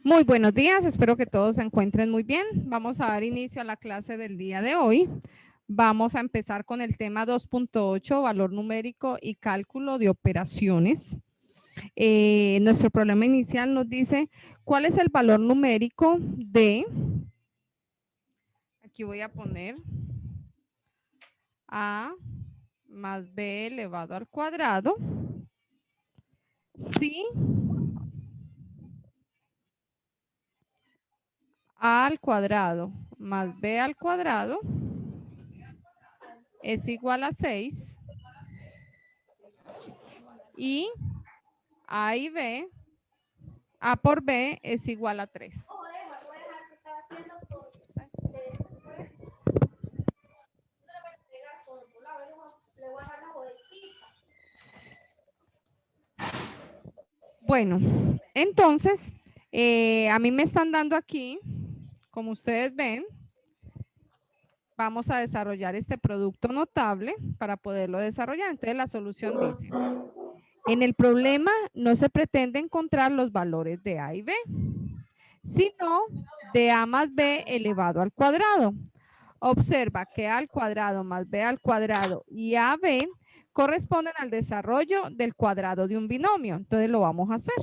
Muy buenos días, espero que todos se encuentren muy bien. Vamos a dar inicio a la clase del día de hoy. Vamos a empezar con el tema 2.8, valor numérico y cálculo de operaciones. Nuestro problema inicial nos dice, ¿cuál es el valor numérico de, aquí voy a poner A más B elevado al cuadrado, si A al cuadrado más B al cuadrado es igual a 6 y A y B, A por B es igual a 3. Bueno, entonces, a mí me están dando aquí, como ustedes ven, vamos a desarrollar este producto notable para poderlo desarrollar. Entonces, la solución dice, en el problema no se pretende encontrar los valores de A y B, sino de A más B elevado al cuadrado. Observa que A al cuadrado más B al cuadrado y AB corresponden al desarrollo del cuadrado de un binomio. Entonces, lo vamos a hacer.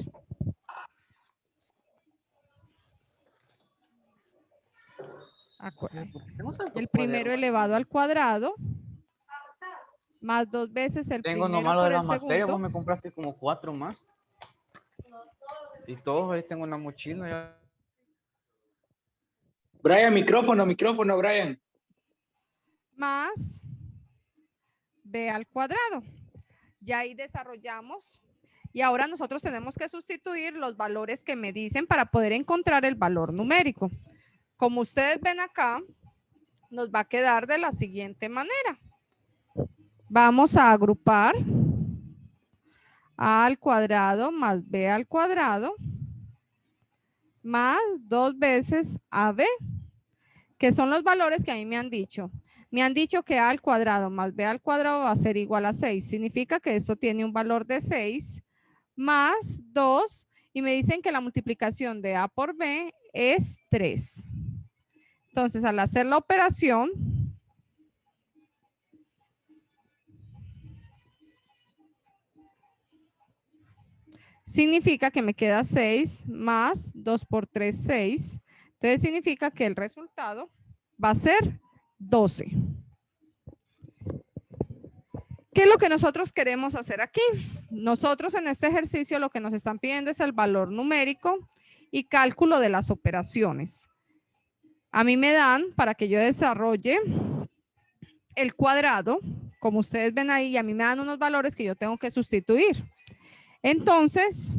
El primero elevado al cuadrado más 2 veces el Tengo primero nomás lo de por la el materia, segundo. vos me compraste como 4 más. Y todos ahí tengo una mochila. Ya. Brian, micrófono, Brian. Más b al cuadrado. Ya ahí desarrollamos. Y ahora nosotros tenemos que sustituir los valores que me dicen para poder encontrar el valor numérico. Como ustedes ven acá, nos va a quedar de la siguiente manera. Vamos a agrupar a al cuadrado más b al cuadrado más 2 veces ab, que son los valores que a mí me han dicho. Me han dicho que a al cuadrado más b al cuadrado va a ser igual a 6. Significa que esto tiene un valor de 6 más 2 y me dicen que la multiplicación de a por b es 3. Entonces, al hacer la operación, significa que me queda 6 más 2 por 3, 6. Entonces, significa que el resultado va a ser 12. ¿Qué es lo que nosotros queremos hacer aquí? Nosotros en este ejercicio lo que nos están pidiendo es el valor numérico y cálculo de las operaciones. A mí me dan para que yo desarrolle el cuadrado, como ustedes ven ahí, a mí me dan unos valores que yo tengo que sustituir. Entonces,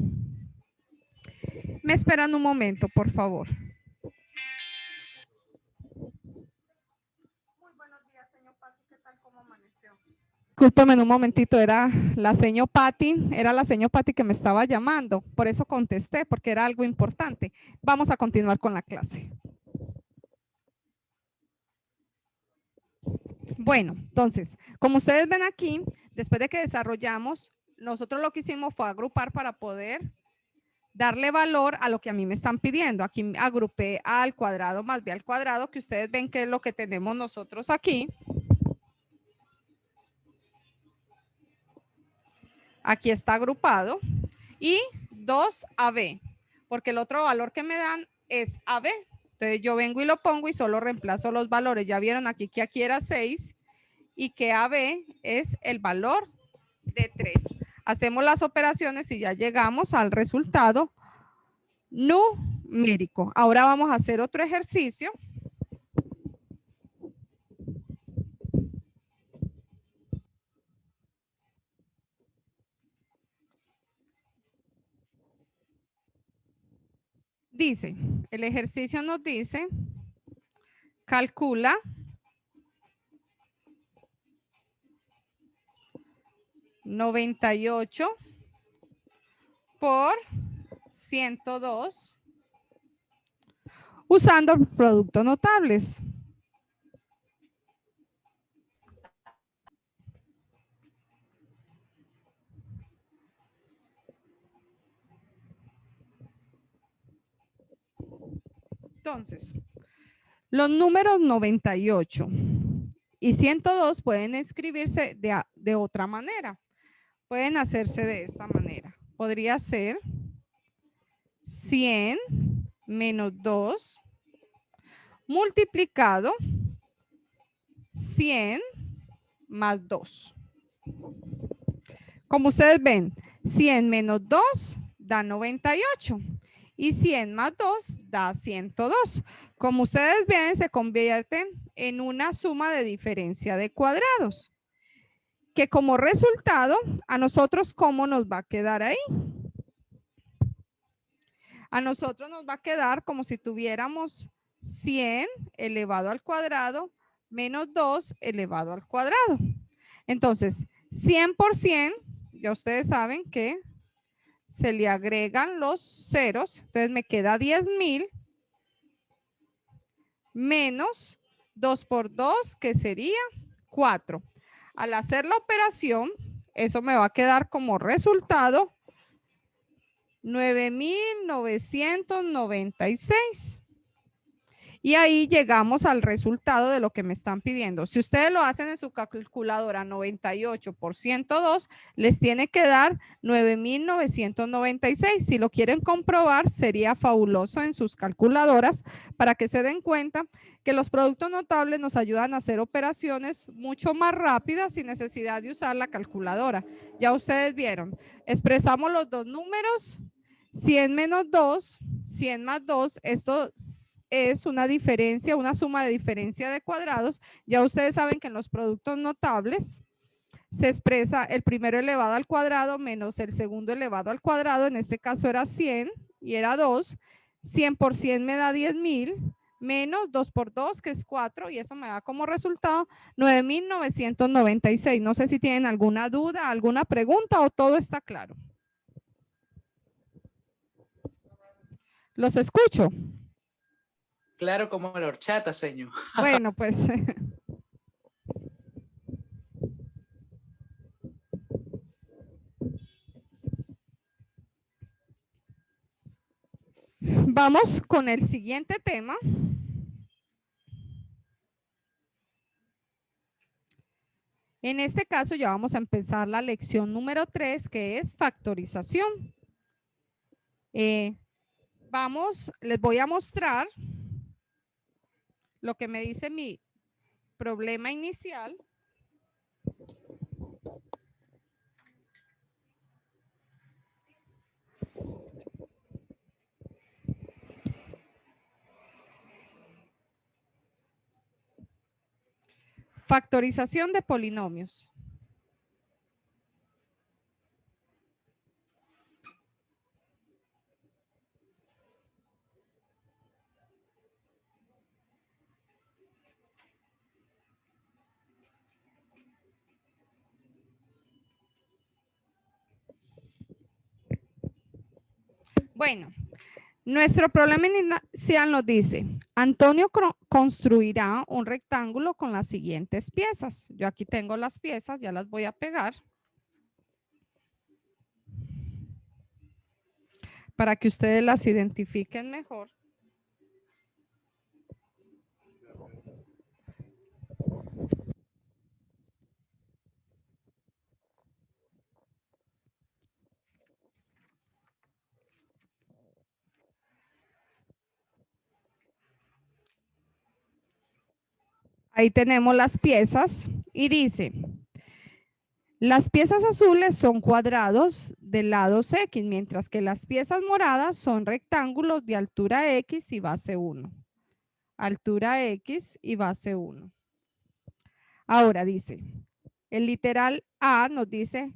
me esperan un momento, por favor. Muy buenos días, señor Pati, ¿qué tal? ¿Cómo amaneció? Discúlpeme un momentito, era la señor Pati que me estaba llamando, por eso contesté, porque era algo importante. Vamos a continuar con la clase. Bueno, entonces, como ustedes ven aquí, después de que desarrollamos, nosotros lo que hicimos fue agrupar para poder darle valor a lo que a mí me están pidiendo. Aquí agrupé A al cuadrado más B al cuadrado, que ustedes ven que es lo que tenemos nosotros aquí. Aquí está agrupado. Y 2AB, porque el otro valor que me dan es AB. Entonces yo vengo y lo pongo y solo reemplazo los valores. Ya vieron aquí que aquí era 6 y que AB es el valor de 3. Hacemos las operaciones y ya llegamos al resultado numérico. Ahora vamos a hacer otro ejercicio. Dice, el ejercicio nos dice, calcula $98 por 102 usando productos notables. Entonces, los números 98 y 102 pueden escribirse de otra manera. Pueden hacerse de esta manera. Podría ser 100 menos 2 multiplicado 100 más 2. Como ustedes ven, 100 menos 2 da 98 y 100 más 2 da 102. Como ustedes ven, se convierte en una suma de diferencia de cuadrados, que como resultado, a nosotros, ¿cómo nos va a quedar ahí? A nosotros nos va a quedar como si tuviéramos 100 elevado al cuadrado menos 2 elevado al cuadrado. Entonces, 100 por 100, ya ustedes saben que se le agregan los ceros. Entonces me queda 10,000 menos 2 por 2, que sería 4. Al hacer la operación, eso me va a quedar como resultado 9,996. Y ahí llegamos al resultado de lo que me están pidiendo. Si ustedes lo hacen en su calculadora 98 por 102, les tiene que dar 9,996. Si lo quieren comprobar, sería fabuloso en sus calculadoras para que se den cuenta que los productos notables nos ayudan a hacer operaciones mucho más rápidas sin necesidad de usar la calculadora. Ya ustedes vieron, expresamos los dos números, 100 menos 2, 100 más 2, esto es una diferencia, una suma de diferencia de cuadrados. Ya ustedes saben que en los productos notables se expresa el primero elevado al cuadrado menos el segundo elevado al cuadrado. En este caso era 100 y era 2. 100 por 100 me da 10,000 menos 2 por 2, que es 4, y eso me da como resultado 9,996. No sé si tienen alguna duda, alguna pregunta o todo está claro. Los escucho. Claro como la horchata, señor. Bueno, pues vamos con el siguiente tema. En este caso ya vamos a empezar la lección número 3, que es factorización. Les voy a mostrar lo que me dice mi problema inicial. Factorización de polinomios. Bueno, nuestro problema inicial nos dice, Antonio construirá un rectángulo con las siguientes piezas. Yo aquí tengo las piezas, ya las voy a pegar para que ustedes las identifiquen mejor. Ahí tenemos las piezas y dice, las piezas azules son cuadrados de lados X, mientras que las piezas moradas son rectángulos de altura X y base 1. Altura X y base 1. Ahora dice, el literal A nos dice,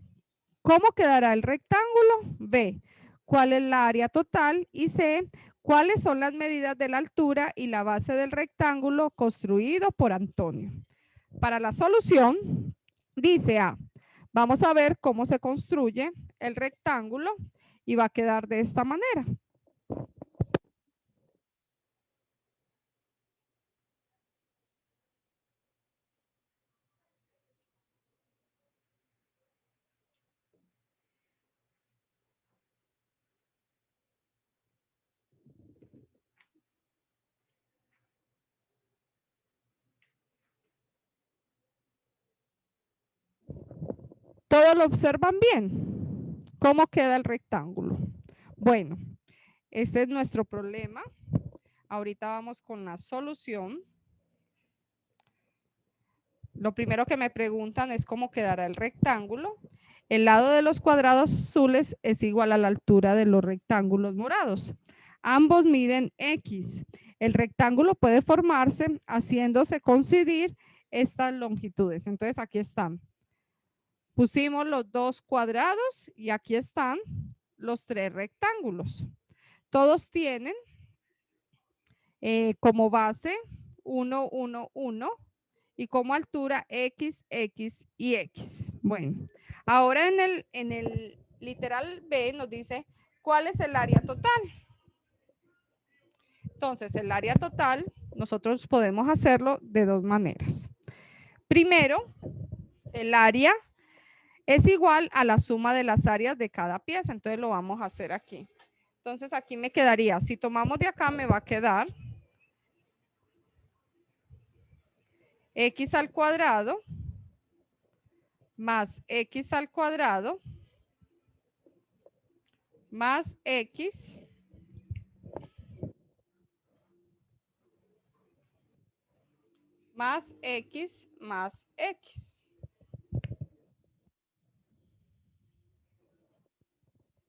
¿cómo quedará el rectángulo? B, ¿cuál es la área total? Y C, ¿cuáles son las medidas de la altura y la base del rectángulo construido por Antonio? Para la solución, dice A, vamos a ver cómo se construye el rectángulo y va a quedar de esta manera. ¿Todo lo observan bien? ¿Cómo queda el rectángulo? Bueno, este es nuestro problema. Ahorita vamos con la solución. Lo primero que me preguntan es cómo quedará el rectángulo. El lado de los cuadrados azules es igual a la altura de los rectángulos morados. Ambos miden X. El rectángulo puede formarse haciéndose coincidir estas longitudes. Entonces aquí están. Pusimos los dos cuadrados y aquí están los tres rectángulos. Todos tienen como base 1, 1, 1 y como altura X, X y X. Bueno, ahora en el literal B nos dice cuál es el área total. Entonces, el área total nosotros podemos hacerlo de dos maneras. Primero, el área es igual a la suma de las áreas de cada pieza. Entonces, lo vamos a hacer aquí. Entonces, aquí me quedaría, si tomamos de acá, me va a quedar X al cuadrado más X al cuadrado más X más X más X.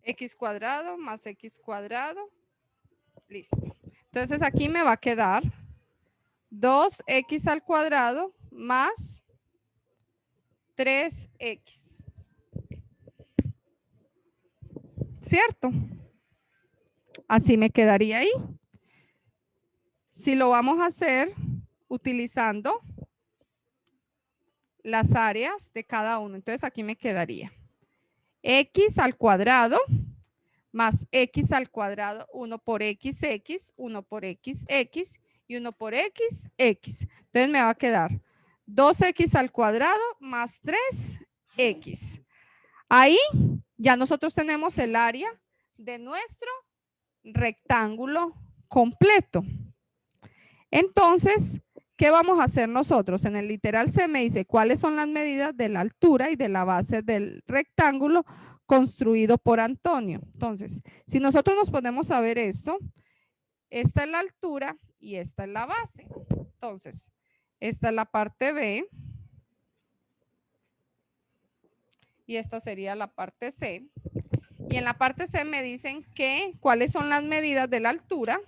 X cuadrado más X cuadrado. Listo. Entonces aquí me va a quedar 2X al cuadrado más 3X. ¿Cierto? Así me quedaría ahí. Si lo vamos a hacer utilizando las áreas de cada uno. Entonces aquí me quedaría X al cuadrado más X al cuadrado, 1 por X, X, 1 por X, X y 1 por X, X. Entonces me va a quedar 2X al cuadrado más 3X. Ahí ya nosotros tenemos el área de nuestro rectángulo completo. Entonces, ¿qué vamos a hacer nosotros? En el literal C me dice cuáles son las medidas de la altura y de la base del rectángulo construido por Antonio. Entonces, si nosotros nos ponemos a ver esto, esta es la altura y esta es la base. Entonces, esta es la parte B y esta sería la parte C. Y en la parte C me dicen que cuáles son las medidas de la altura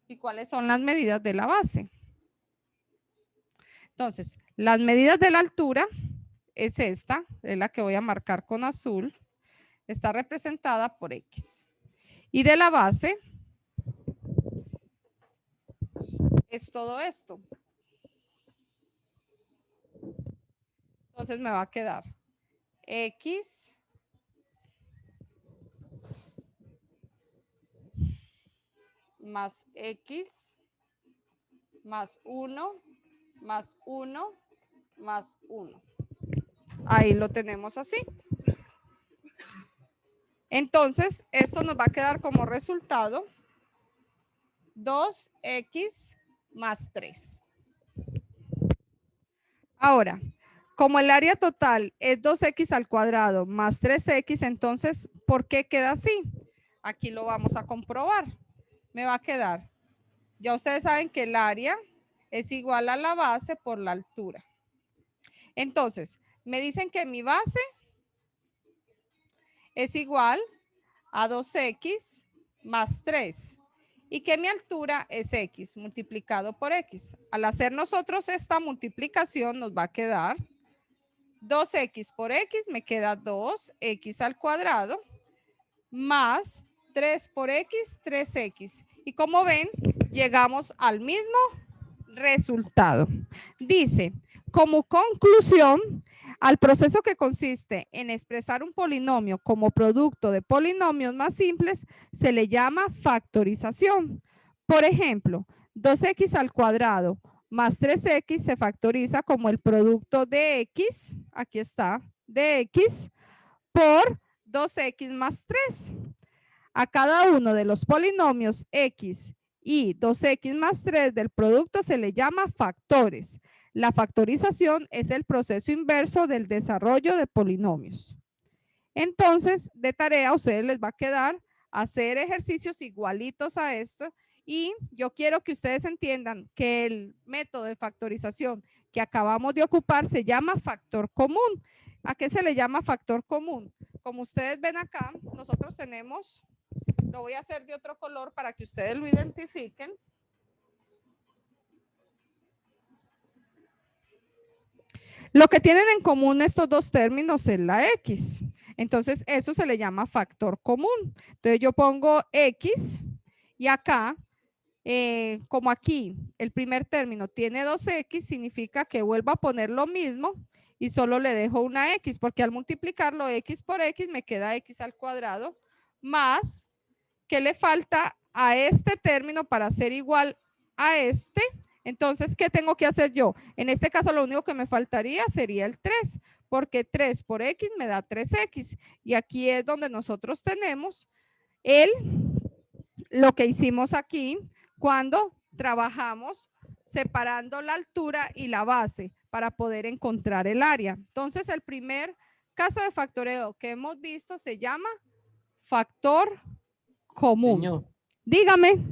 y cuáles son las medidas de la base. Entonces, las medidas de la altura es esta, es la que voy a marcar con azul. Está representada por X. Y de la base es todo esto. Entonces me va a quedar X más X más 1 más 1 más 1. Ahí lo tenemos así. Entonces, esto nos va a quedar como resultado 2X más 3. Ahora, como el área total es 2X al cuadrado más 3X, entonces, ¿por qué queda así? Aquí lo vamos a comprobar. Me va a quedar, ya ustedes saben que el área es igual a la base por la altura. Entonces, me dicen que mi base es igual a 2X más 3 y que mi altura es X multiplicado por X. Al hacer nosotros esta multiplicación nos va a quedar 2X por X, me queda 2X al cuadrado más 3 por X, 3X. Y como ven, llegamos al mismo resultado. Dice, como conclusión, al proceso que consiste en expresar un polinomio como producto de polinomios más simples, se le llama factorización. Por ejemplo, 2X al cuadrado más 3X se factoriza como el producto de X, aquí está, de X por 2X más 3. A cada uno de los polinomios X y 2X más 3 del producto se le llama factores. La factorización es el proceso inverso del desarrollo de polinomios. Entonces, de tarea a ustedes les va a quedar hacer ejercicios igualitos a esto y yo quiero que ustedes entiendan que el método de factorización que acabamos de ocupar se llama factor común. ¿A qué se le llama factor común? Como ustedes ven acá, nosotros tenemos, lo voy a hacer de otro color para que ustedes lo identifiquen. Lo que tienen en común estos dos términos es la X. Entonces, eso se le llama factor común. Entonces, yo pongo X y acá, como aquí el primer término tiene 2X, significa que vuelvo a poner lo mismo y solo le dejo una X, porque al multiplicarlo X por X me queda X al cuadrado más, ¿qué le falta a este término para ser igual a este? Entonces, ¿qué tengo que hacer yo? En este caso, lo único que me faltaría sería el 3, porque 3 por X me da 3X. Y aquí es donde nosotros tenemos lo que hicimos aquí cuando trabajamos separando la altura y la base para poder encontrar el área. Entonces, el primer caso de factoreo que hemos visto se llama factor común. Señor, Dígame.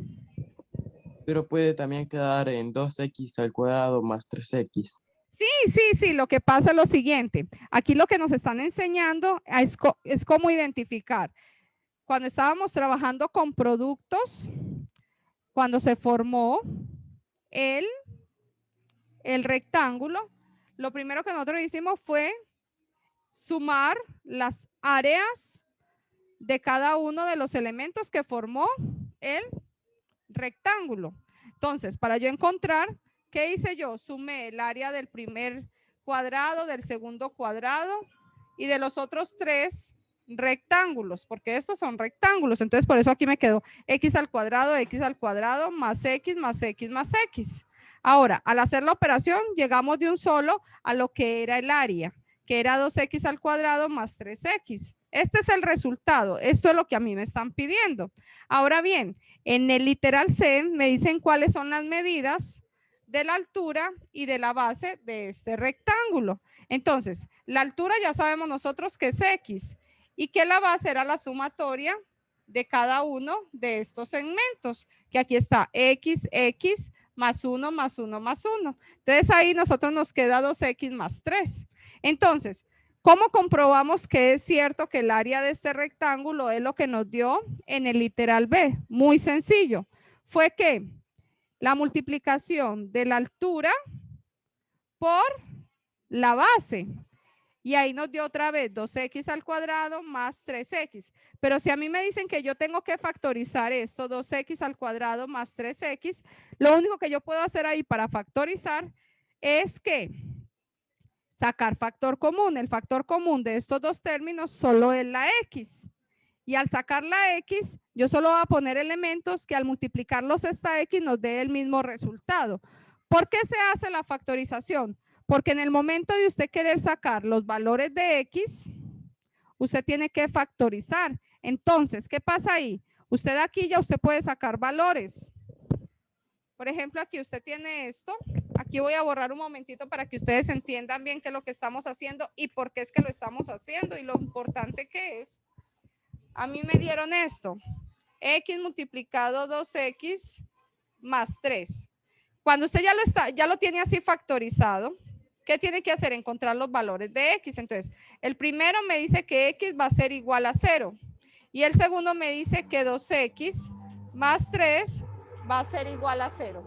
pero puede también quedar en 2x al cuadrado más 3x. Sí, lo que pasa es lo siguiente. Aquí lo que nos están enseñando es cómo identificar. Cuando estábamos trabajando con productos, cuando se formó el rectángulo, lo primero que nosotros hicimos fue sumar las áreas de cada uno de los elementos que formó el rectángulo. Entonces, para yo encontrar, ¿qué hice yo? Sumé el área del primer cuadrado, del segundo cuadrado y de los otros 3 rectángulos, porque estos son rectángulos. Entonces, por eso aquí me quedó x al cuadrado más x más x más x. Ahora, al hacer la operación, llegamos de un solo a lo que era el área, que era 2x al cuadrado más 3x. Este es el resultado. Esto es lo que a mí me están pidiendo. Ahora bien, en el literal C me dicen cuáles son las medidas de la altura y de la base de este rectángulo. Entonces, la altura ya sabemos nosotros que es X y que la base era la sumatoria de cada uno de estos segmentos, que aquí está X, X, más 1, más 1, más 1. Entonces, ahí nosotros nos queda 2X más 3. Entonces, ¿cómo comprobamos que es cierto que el área de este rectángulo es lo que nos dio en el literal B? Muy sencillo. Fue que la multiplicación de la altura por la base. Y ahí nos dio otra vez 2x al cuadrado más 3x. Pero si a mí me dicen que yo tengo que factorizar esto, 2x al cuadrado más 3x, lo único que yo puedo hacer ahí para factorizar es que sacar factor común. El factor común de estos dos términos solo es la x. Y al sacar la x, yo solo voy a poner elementos que al multiplicarlos esta x nos dé el mismo resultado. ¿Por qué se hace la factorización? Porque en el momento de usted querer sacar los valores de x, usted tiene que factorizar. Entonces, ¿qué pasa ahí? Usted aquí ya usted puede sacar valores. Por ejemplo, aquí usted tiene esto. Aquí voy a borrar un momentito para que ustedes entiendan bien qué es lo que estamos haciendo y por qué es que lo estamos haciendo y lo importante que es. A mí me dieron esto. X multiplicado 2x más 3. Cuando usted ya lo tiene así factorizado, ¿qué tiene que hacer? Encontrar los valores de x. Entonces, el primero me dice que x va a ser igual a 0. Y el segundo me dice que 2x más 3 va a ser igual a 0.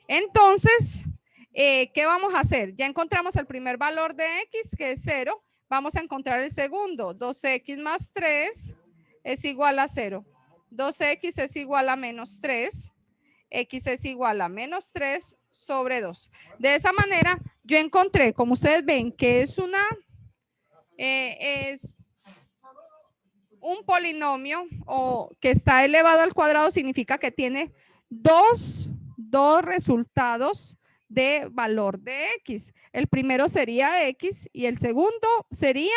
Entonces, ¿qué vamos a hacer? Ya encontramos el primer valor de x, que es 0. Vamos a encontrar el segundo. 2x más 3 es igual a 0. 2x es igual a menos 3. X es igual a menos 3 sobre 2. De esa manera, yo encontré, como ustedes ven, que es un polinomio o que está elevado al cuadrado, significa que tiene dos resultados de valor de x. El primero sería x y el segundo sería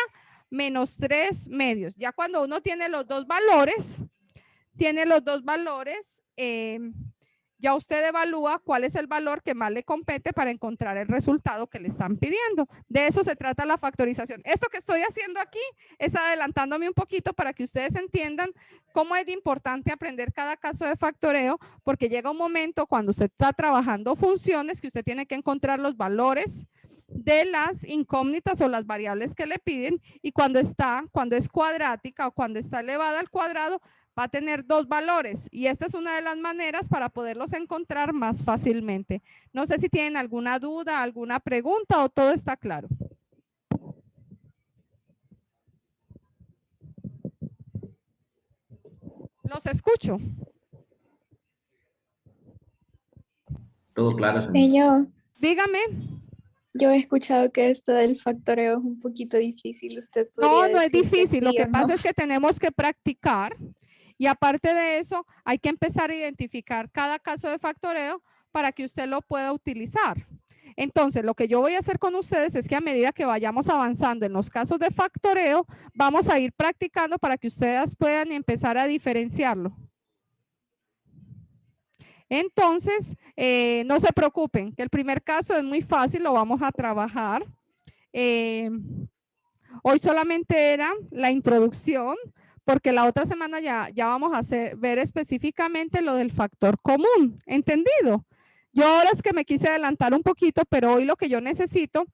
menos 3 medios. Ya cuando uno tiene los dos valores, Ya usted evalúa cuál es el valor que más le compete para encontrar el resultado que le están pidiendo. De eso se trata la factorización. Esto que estoy haciendo aquí es adelantándome un poquito para que ustedes entiendan cómo es de importante aprender cada caso de factoreo, porque llega un momento cuando usted está trabajando funciones que usted tiene que encontrar los valores de las incógnitas o las variables que le piden, y cuando es cuadrática o cuando está elevada al cuadrado, va a tener dos valores, y esta es una de las maneras para poderlos encontrar más fácilmente. No sé si tienen alguna duda, alguna pregunta o todo está claro. Los escucho. Todo claro, señor. Señor, Dígame. yo he escuchado que esto del factoreo es un poquito difícil. Usted No, podría no es decir que difícil. Lo sí que o no. pasa es que tenemos que practicar, y aparte de eso, hay que empezar a identificar cada caso de factoreo para que usted lo pueda utilizar. Entonces, lo que yo voy a hacer con ustedes es que a medida que vayamos avanzando en los casos de factoreo, vamos a ir practicando para que ustedes puedan empezar a diferenciarlo. Entonces, no se preocupen, que el primer caso es muy fácil, lo vamos a trabajar. Hoy solamente era la introducción, porque la otra semana ya vamos a ver específicamente lo del factor común, ¿entendido? Yo ahora es que me quise adelantar un poquito, pero hoy lo que yo necesito,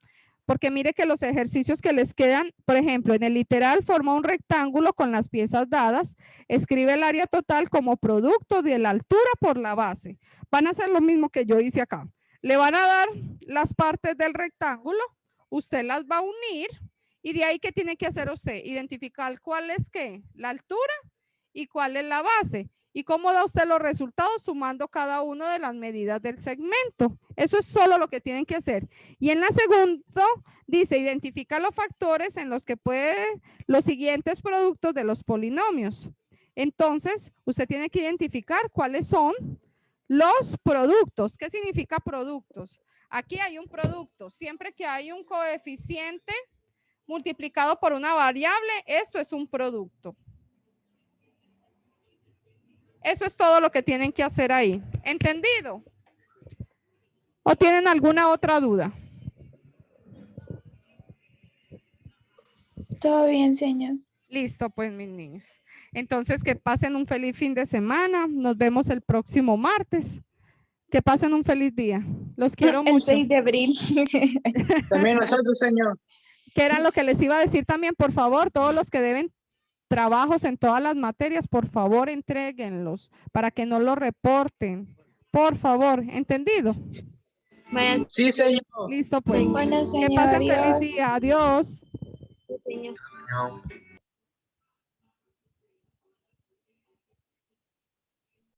porque mire que los ejercicios que les quedan, por ejemplo, en el literal forma un rectángulo con las piezas dadas, escribe el área total como producto de la altura por la base. Van a hacer lo mismo que yo hice acá. Le van a dar las partes del rectángulo, usted las va a unir, y de ahí, ¿qué tiene que hacer usted? Identificar cuál es qué, la altura y cuál es la base. ¿Y cómo da usted los resultados? Sumando cada una de las medidas del segmento. Eso es solo lo que tienen que hacer. Y en la segunda dice, identifica los factores en los que puede los siguientes productos de los polinomios. Entonces, usted tiene que identificar cuáles son los productos. ¿Qué significa productos? Aquí hay un producto. Siempre que hay un coeficiente multiplicado por una variable, esto es un producto. Eso es todo lo que tienen que hacer ahí. ¿Entendido? ¿O tienen alguna otra duda? Todo bien, señor. Listo, pues mis niños. Entonces, que pasen un feliz fin de semana. Nos vemos el próximo martes. Que pasen un feliz día. Los quiero El mucho. 6 de abril. También nosotros, señor. Que era lo que les iba a decir también, por favor, todos los que deben trabajos en todas las materias, por favor, entréguenlos para que no lo reporten. Por favor, ¿entendido? Sí, señor. Listo, pues. Bueno, Que señor, pasen adiós. feliz día. Adiós. Señor.